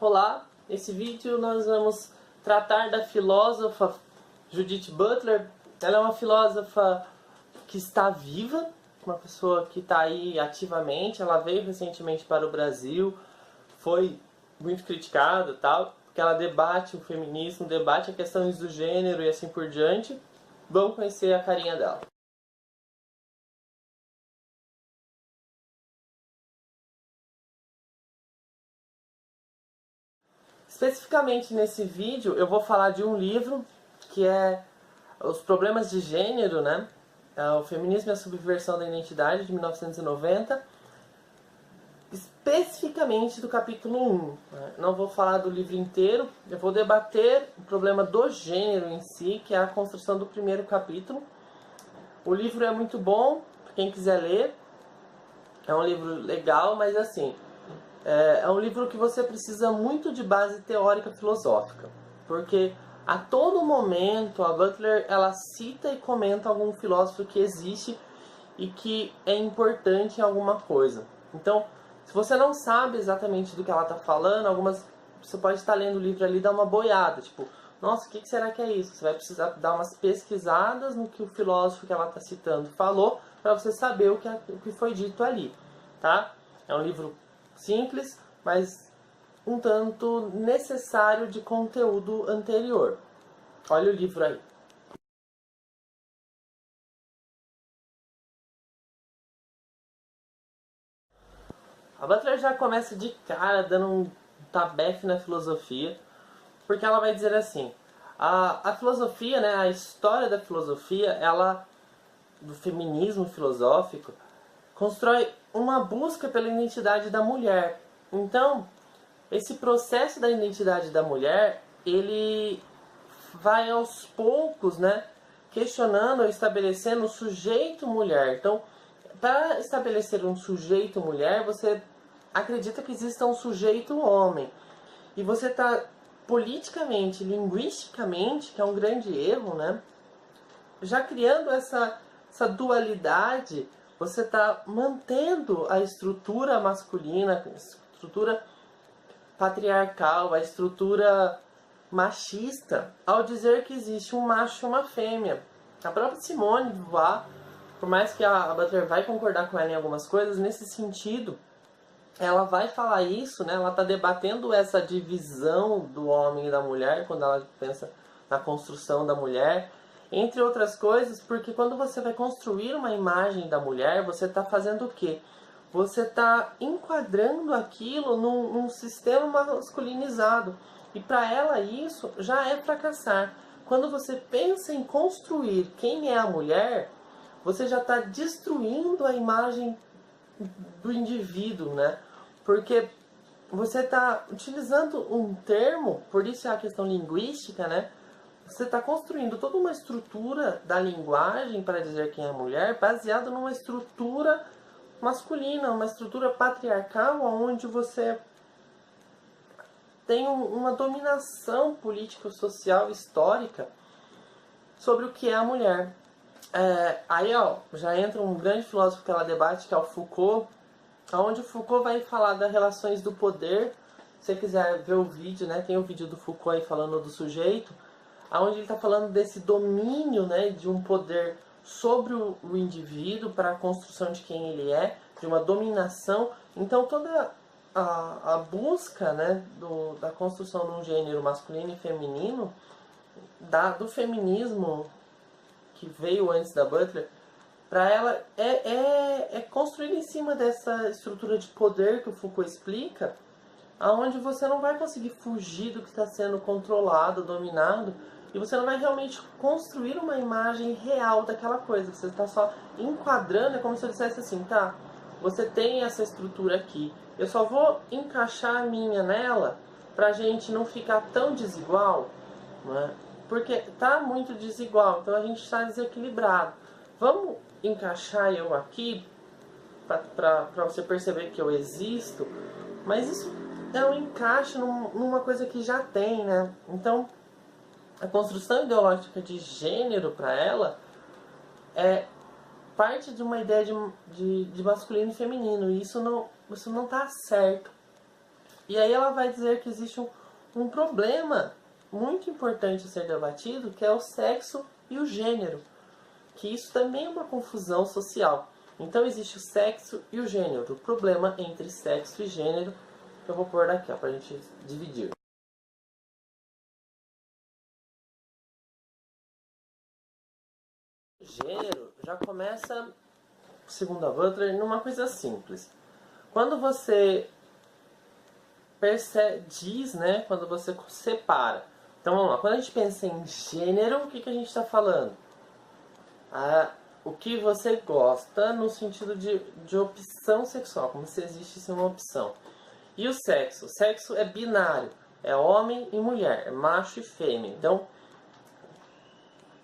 Olá, nesse vídeo nós vamos tratar da filósofa Judith Butler. Ela é uma filósofa que está viva, uma pessoa que está aí ativamente. Ela veio recentemente para o Brasil, foi muito criticada, tal, porque ela debate o feminismo, debate as questões do gênero e assim por diante. Vamos conhecer a carinha dela. Especificamente nesse vídeo eu vou falar de um livro que é Os Problemas de Gênero, né? O Feminismo e a Subversão da Identidade, de 1990. Especificamente do capítulo 1. Né? Não vou falar do livro inteiro, eu vou debater o problema do gênero em si, que é a construção do primeiro capítulo. O livro é muito bom, para quem quiser ler. É um livro legal, mas assim... É um livro que você precisa muito de base teórica filosófica, porque a todo momento a Butler ela cita e comenta algum filósofo que existe e que é importante em alguma coisa. Então, se você não sabe exatamente do que ela está falando, você pode estar lendo o livro ali e dar uma boiada, tipo, nossa, o que será que é isso? Você vai precisar dar umas pesquisadas no que o filósofo que ela está citando falou, para você saber o que foi dito ali, tá? É um livro simples, mas um tanto necessário de conteúdo anterior. Olha o livro aí. A Butler já começa de cara dando um tabefe na filosofia, porque ela vai dizer assim, a filosofia, né, a história da filosofia, do feminismo filosófico, constrói uma busca pela identidade da mulher. Então, esse processo da identidade da mulher, ele vai aos poucos, né, questionando ou estabelecendo o sujeito mulher. Então, para estabelecer um sujeito mulher, você acredita que exista um sujeito homem. E você está politicamente, linguisticamente, que é um grande erro, né, já criando essa dualidade. Você está mantendo a estrutura masculina, a estrutura patriarcal, a estrutura machista, ao dizer que existe um macho e uma fêmea. A própria Simone de Beauvoir, por mais que a Butler vai concordar com ela em algumas coisas, nesse sentido, ela vai falar isso, né? Ela está debatendo essa divisão do homem e da mulher, quando ela pensa na construção da mulher, entre outras coisas, porque quando você vai construir uma imagem da mulher, você está fazendo o quê? Você está enquadrando aquilo num sistema masculinizado. E para ela isso já é fracassar. Quando você pensa em construir quem é a mulher, você já está destruindo a imagem do indivíduo, né? Porque você está utilizando um termo, por isso é a questão linguística, né? Você está construindo toda uma estrutura da linguagem para dizer quem é a mulher, baseado numa estrutura masculina, uma estrutura patriarcal, onde você tem uma dominação político-social histórica sobre o que é a mulher. Aí já entra um grande filósofo que ela debate, que é o Foucault, onde o Foucault vai falar das relações do poder. Se você quiser ver o vídeo, né, tem o vídeo do Foucault aí falando do sujeito, onde ele está falando desse domínio, né, de um poder sobre o indivíduo para a construção de quem ele é, de uma dominação. Então toda a busca, né, da construção de um gênero masculino e feminino, do feminismo que veio antes da Butler, para ela é construída em cima dessa estrutura de poder que o Foucault explica, aonde você não vai conseguir fugir do que está sendo controlado, dominado, e você não vai realmente construir uma imagem real daquela coisa. Você está só enquadrando, é como se eu dissesse assim, tá, você tem essa estrutura aqui, eu só vou encaixar a minha nela pra gente não ficar tão desigual, né? Porque tá muito desigual, então a gente está desequilibrado. Vamos encaixar eu aqui para você perceber que eu existo, mas isso é um encaixe numa coisa que já tem, né? Então, a construção ideológica de gênero para ela é parte de uma ideia de masculino e feminino, e isso não tá certo. E aí ela vai dizer que existe um problema muito importante a ser debatido, que é o sexo e o gênero, que isso também é uma confusão social. Então existe o sexo e o gênero, o problema entre sexo e gênero, que eu vou pôr aqui, para a gente dividir. O gênero já começa, segundo a Butler, numa coisa simples. Quando você diz, né, quando você separa. Então vamos lá, quando a gente pensa em gênero, o que a gente está falando? O que você gosta no sentido de opção sexual, como se existisse uma opção. E o sexo? O sexo é binário, é homem e mulher, é macho e fêmea. Então,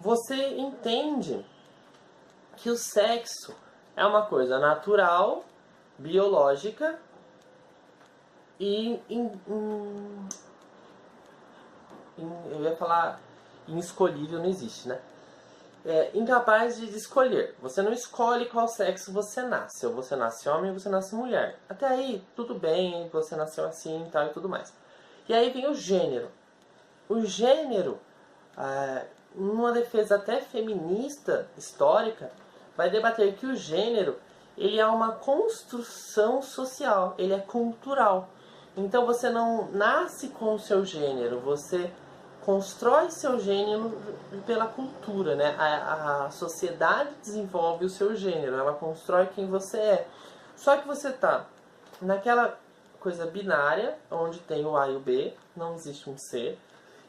você entende que o sexo é uma coisa natural, biológica e eu ia falar inescolhível, não existe, né? Incapaz de escolher. Você não escolhe qual sexo você nasce. Ou você nasce homem ou você nasce mulher. Até aí, tudo bem, você nasceu assim e tal e tudo mais. E aí vem o gênero. O gênero, numa defesa até feminista, histórica, vai debater que o gênero ele é uma construção social, ele é cultural. Então você não nasce com o seu gênero, você constrói seu gênero pela cultura, né? A sociedade desenvolve o seu gênero, ela constrói quem você é. Só que você tá naquela coisa binária, onde tem o A e o B, não existe um C,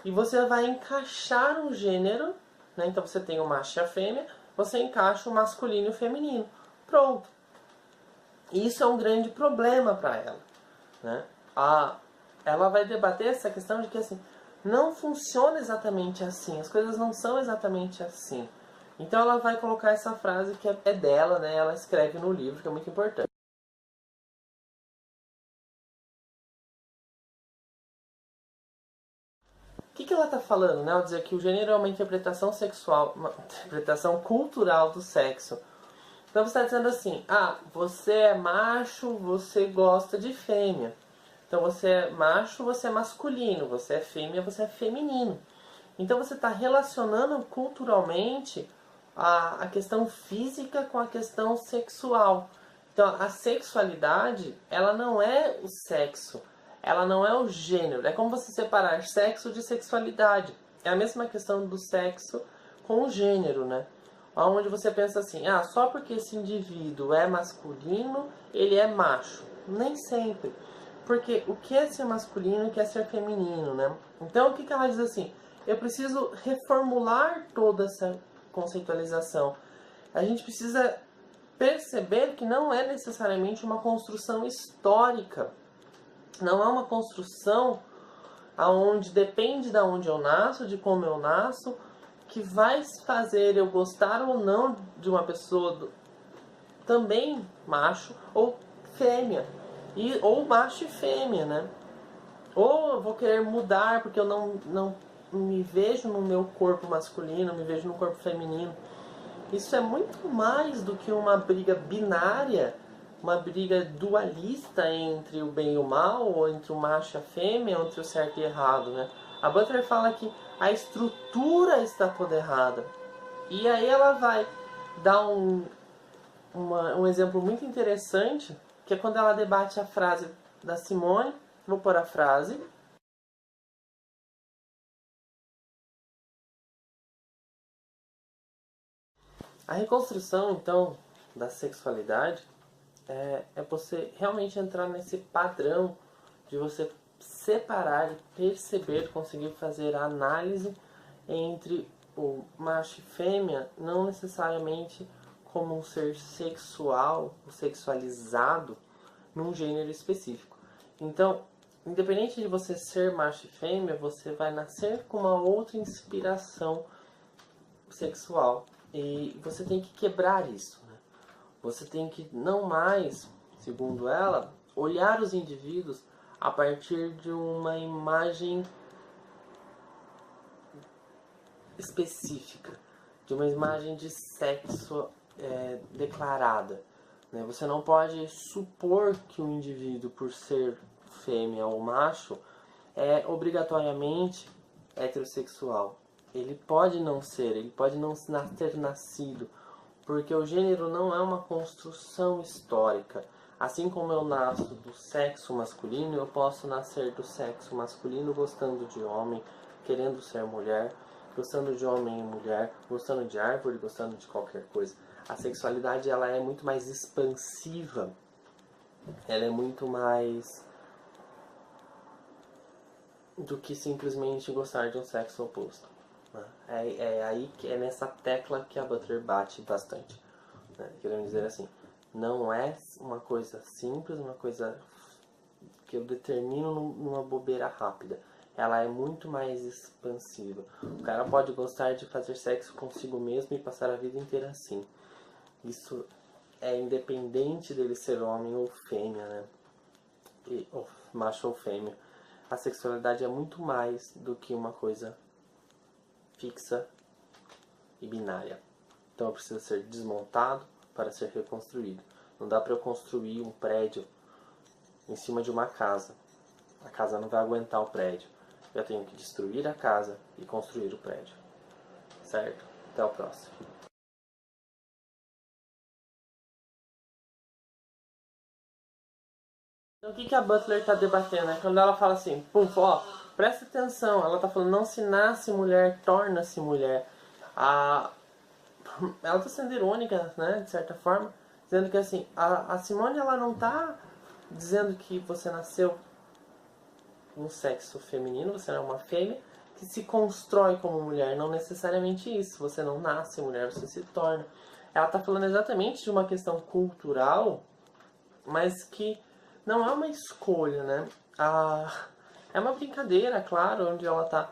e você vai encaixar um gênero, né? Então você tem o macho e a fêmea, você encaixa o masculino e o feminino. Pronto. E isso é um grande problema para ela, né? Ela vai debater essa questão de que assim, não funciona exatamente assim, as coisas não são exatamente assim. Então ela vai colocar essa frase que é dela, né? Ela escreve no livro, que é muito importante. O que ela está falando, né? Ao dizer que o gênero é uma interpretação sexual, uma interpretação cultural do sexo. Então você está dizendo assim, você é macho, você gosta de fêmea. Então você é macho, você é masculino, você é fêmea, você é feminino. Então você está relacionando culturalmente a questão física com a questão sexual. Então a sexualidade, ela não é o sexo, ela não é o gênero. É como você separar sexo de sexualidade. É a mesma questão do sexo com o gênero, né? Onde você pensa assim, só porque esse indivíduo é masculino, ele é macho. Nem sempre. Porque o que é ser masculino e o que é ser feminino, né? Então o que ela diz assim? Eu preciso reformular toda essa conceitualização. A gente precisa perceber que não é necessariamente uma construção histórica. Não é uma construção aonde depende de onde eu nasço, de como eu nasço, que vai fazer eu gostar ou não de uma pessoa também macho ou fêmea. Ou macho e fêmea, né? Ou eu vou querer mudar porque eu não me vejo no meu corpo masculino, me vejo no corpo feminino. Isso é muito mais do que uma briga binária, uma briga dualista entre o bem e o mal, ou entre o macho e a fêmea, ou entre o certo e errado, né? A Butler fala que a estrutura está toda errada. E aí ela vai dar um exemplo muito interessante, que é quando ela debate a frase da Simone. Vou pôr a frase. A reconstrução, então, da sexualidade é você realmente entrar nesse padrão de você separar e perceber, conseguir fazer a análise entre o macho e fêmea, não necessariamente como um ser sexual, sexualizado, num gênero específico. Então, independente de você ser macho e fêmea, você vai nascer com uma outra inspiração sexual. E você tem que quebrar isso, né? Você tem que não mais, segundo ela, olhar os indivíduos a partir de uma imagem específica, de uma imagem de sexo declarada. Né? Você não pode supor que um indivíduo, por ser fêmea ou macho, é obrigatoriamente heterossexual. Ele pode não ser, ele pode não ter nascido, porque o gênero não é uma construção histórica. Assim como eu nasço do sexo masculino, eu posso nascer do sexo masculino gostando de homem, querendo ser mulher, gostando de homem e mulher, gostando de árvore, gostando de qualquer coisa. A sexualidade ela é muito mais expansiva, ela é muito mais do que simplesmente gostar de um sexo oposto. Né? Aí que é nessa tecla que a Butler bate bastante. Né? Querendo dizer assim, não é uma coisa simples, uma coisa que eu determino numa bobeira rápida. Ela é muito mais expansiva. O cara pode gostar de fazer sexo consigo mesmo e passar a vida inteira assim. Isso é independente dele ser homem ou fêmea, né? Ou macho ou fêmea. A sexualidade é muito mais do que uma coisa fixa e binária. Então precisa ser desmontado para ser reconstruído. Não dá para eu construir um prédio em cima de uma casa. A casa não vai aguentar o prédio. Eu tenho que destruir a casa e construir o prédio. Certo? Até o próximo. Então o que a Butler está debatendo? É quando ela fala assim, pum, ó, presta atenção, ela está falando, não se nasce mulher, torna-se mulher. Ela está sendo irônica, né, de certa forma, dizendo que assim, a Simone ela não está dizendo que você nasceu um sexo feminino, você é uma fêmea, que se constrói como mulher, não necessariamente isso, você não nasce mulher, você se torna. Ela está falando exatamente de uma questão cultural, mas que não é uma escolha, né? É uma brincadeira, claro, onde ela está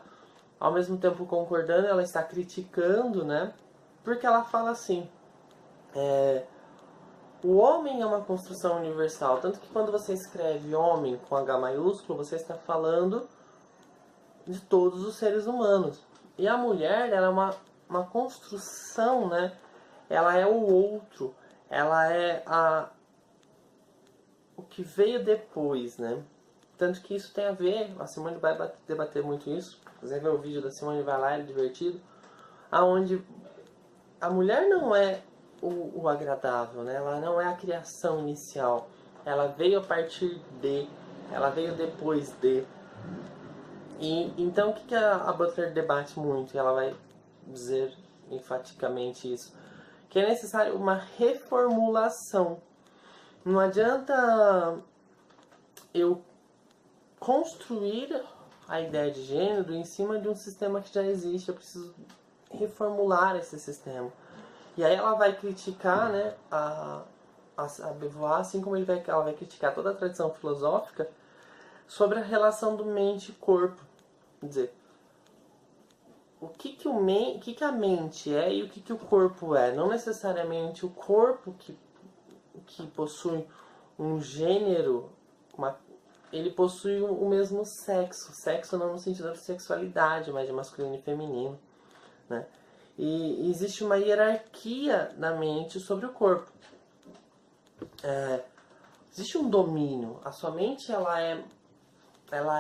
ao mesmo tempo concordando, ela está criticando, né? Porque ela fala assim, o homem é uma construção universal, tanto que quando você escreve homem com H maiúsculo, você está falando de todos os seres humanos. E a mulher, ela é uma construção, né? Ela é o outro, ela é o que veio depois, né? Tanto que isso tem a ver, a Simone vai debater muito isso. Se você ver o vídeo da Simone, vai lá, é divertido. Aonde a mulher não é o agradável, né? Ela não é a criação inicial. Ela veio a partir de, ela veio depois de. E então o que a Butler debate muito? E ela vai dizer enfaticamente isso, que é necessário uma reformulação. Não adianta eu construir a ideia de gênero em cima de um sistema que já existe. Eu preciso reformular esse sistema. E aí ela vai criticar, né, a Beauvoir, assim como ela vai criticar toda a tradição filosófica sobre a relação do mente e corpo. Quer dizer, o que a mente é e o que o corpo é. Não necessariamente o corpo que possui um gênero, ele possui o mesmo sexo. Sexo não no sentido de sexualidade, mas de masculino e feminino. Né? E existe uma hierarquia na mente sobre o corpo. Existe um domínio. A sua mente ela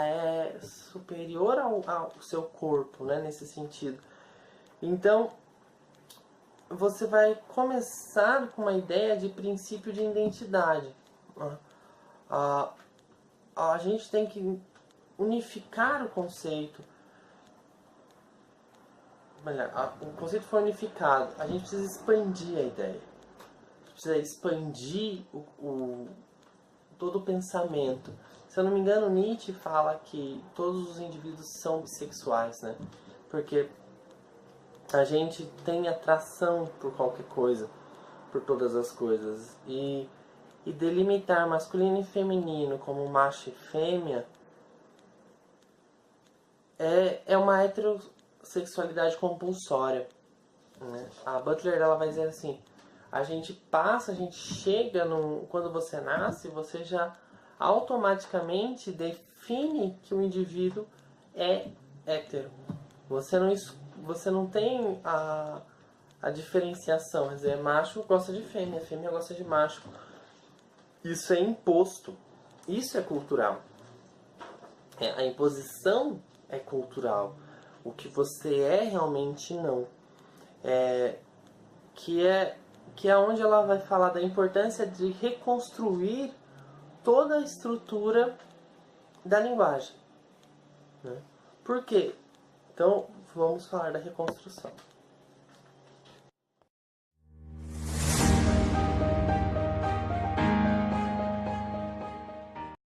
é superior ao seu corpo, né, nesse sentido. Então, você vai começar com uma ideia de princípio de identidade. A gente tem que unificar o conceito. O conceito foi unificado. A gente precisa expandir a ideia. A gente precisa expandir todo o pensamento. Se eu não me engano, Nietzsche fala que todos os indivíduos são bissexuais, né? Porque a gente tem atração por qualquer coisa, por todas as coisas. E delimitar masculino e feminino como macho e fêmea é uma heterossexualidade compulsória, né? A Butler ela vai dizer assim: a gente chega quando você nasce, você já automaticamente define que o indivíduo é hétero. Você não tem a diferenciação, quer dizer, macho gosta de fêmea, fêmea gosta de macho. Isso é imposto. Isso é cultural. A imposição é cultural. O que você é realmente não. Que é onde ela vai falar da importância de reconstruir toda a estrutura da linguagem, né? Por quê? Então, vamos falar da reconstrução.